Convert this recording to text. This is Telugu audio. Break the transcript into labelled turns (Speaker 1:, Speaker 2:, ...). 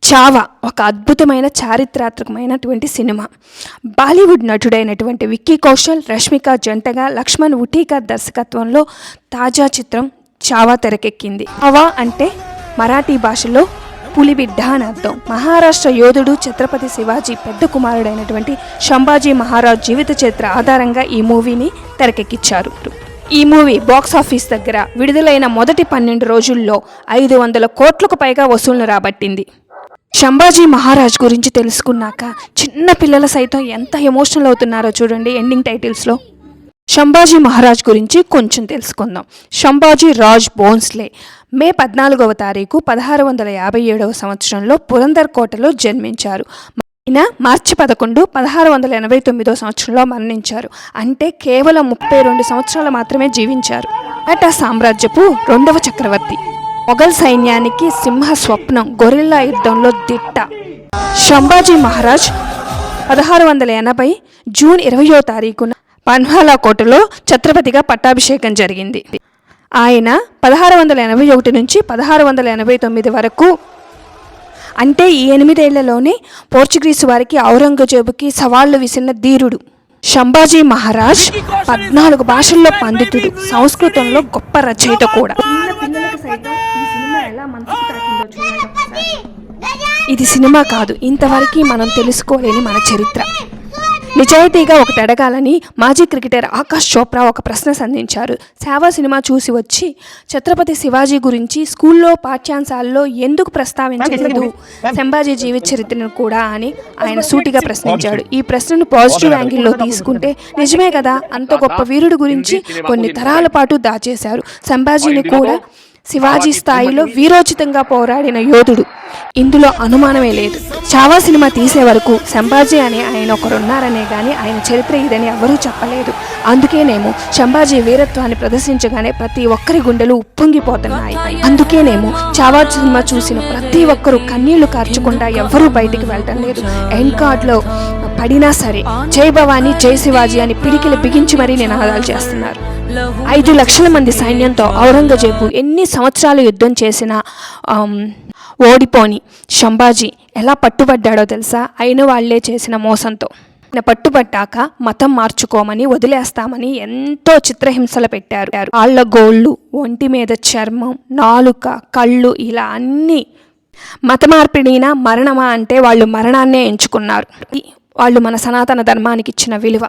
Speaker 1: చావా ఒక అద్భుతమైన చారిత్రాత్మకమైనటువంటి సినిమా. బాలీవుడ్ నటుడైనటువంటి విక్కీ కౌశల్, రష్మిక జంటగా లక్ష్మణ్ ఉటీకర్ దర్శకత్వంలో తాజా చిత్రం చావా తెరకెక్కింది. చావా అంటే మరాఠీ భాషలో పులిబిడ్డ అని అర్థం. మహారాష్ట్ర యోధుడు ఛత్రపతి శివాజీ పెద్ద కుమారుడైనటువంటి సంభాజీ మహారాజ్ జీవిత చరిత్ర ఆధారంగా ఈ మూవీని తెరకెక్కించారు. ఈ మూవీ బాక్సాఫీస్ దగ్గర విడుదలైన మొదటి 12 రోజుల్లో 500 కోట్లకు పైగా వసూళ్లు రాబట్టింది. సంభాజీ మహారాజ్ గురించి తెలుసుకున్నాక చిన్న పిల్లలు సైతం ఎంత ఎమోషనల్ అవుతున్నారో చూడండి. ఎండింగ్ టైటిల్స్లో సంభాజీ మహారాజ్ గురించి కొంచెం తెలుసుకుందాం. సంభాజీ రాజ్ భోన్స్లే మే 14వ తారీఖు 1657వ సంవత్సరంలో పురందర్ కోటలో జన్మించారు. ఆయన మార్చి 11, 1689వ సంవత్సరంలో మరణించారు. అంటే కేవలం 32 సంవత్సరాలు మాత్రమే జీవించారు. మరాఠా సామ్రాజ్యపు 2వ చక్రవర్తి, మొఘల్ సైన్యానికి సింహ స్వప్నం, గొరిల్లా యుద్ధంలో దిట్ట. సంభాజీ మహారాజ్ 1680 జూన్ 20వ తారీఖున పన్వాలా కోటలో ఛత్రపతిగా పట్టాభిషేకం జరిగింది. ఆయన 1681 నుంచి 1689 వరకు, అంటే ఈ 8 ఏళ్లలోనే పోర్చుగీసు వారికి, ఔరంగజేబుకి సవాళ్లు విసిరిన ధీరుడు. సంభాజీ మహారాజ్ 14 భాషల్లో పండితుడు, సంస్కృతంలో గొప్ప రచయిత కూడా. ఇది సినిమా కాదు, ఇంతవరకు మనం తెలుసుకోలేని మన చరిత్ర. నిజాయితీగా ఒకటి అడగాలని మాజీ క్రికెటర్ ఆకాష్ చోప్రా ఒక ప్రశ్న సంధించారు. చావా సినిమా చూసి వచ్చి ఛత్రపతి శివాజీ గురించి స్కూల్లో పాఠ్యాంశాల్లో ఎందుకు ప్రస్తావించలేదు సంభాజీ జీవిత చరిత్రను కూడా అని ఆయన సూటిగా ప్రశ్నించాడు. ఈ ప్రశ్నను పాజిటివ్ యాంగిల్లో తీసుకుంటే నిజమే కదా, అంత గొప్ప వీరుడు గురించి కొన్ని తరాల పాటు దాచేశారు. సంభాజీని కూడా శివాజీ స్థాయిలో వీరోచితంగా పోరాడిన యోధుడు, ఇందులో అనుమానమే లేదు. చావా సినిమా తీసే వరకు సంభాజీ అనే ఆయన ఒకరున్నారనే కానీ ఆయన చరిత్ర ఇదని ఎవరూ చెప్పలేదు. అందుకేనేమో సంభాజీ వీరత్వాన్ని ప్రదర్శించగానే ప్రతి ఒక్కరి గుండెలు ఉప్పొంగిపోతున్నాయి. అందుకేనేమో చావా సినిమా చూసిన ప్రతి ఒక్కరూ కన్నీళ్లు కార్చకుండా ఎవరూ బయటికి వెళ్ళటం లేదు. ఎండ్ కార్డ్లో పడినా సరే జై భవానీ జై శివాజీ అని పిడికిలు బిగించి మరీ నినాదాలు చేస్తున్నారు. 5 లక్షల మంది సైన్యంతో ఔరంగజేబు ఎన్ని సంవత్సరాలు యుద్ధం చేసినా ఓడిపోని సంభాజీ ఎలా పట్టుబడ్డాడో తెలుసా? అయిన వాళ్లే చేసిన మోసంతో. పట్టుబట్టాక మతం మార్చుకోమని, వదిలేస్తామని ఎంతో చిత్రహింసలు పెట్టారు. కాళ్ళ గోళ్ళు, ఒంటి మీద చర్మం, నాలుక, కళ్ళు, ఇలా అన్నీ. మత మార్పిడినా మరణమా అంటే వాళ్ళు మరణాన్నే ఎంచుకున్నారు. వాళ్ళు మన సనాతన ధర్మానికి ఇచ్చిన విలువ.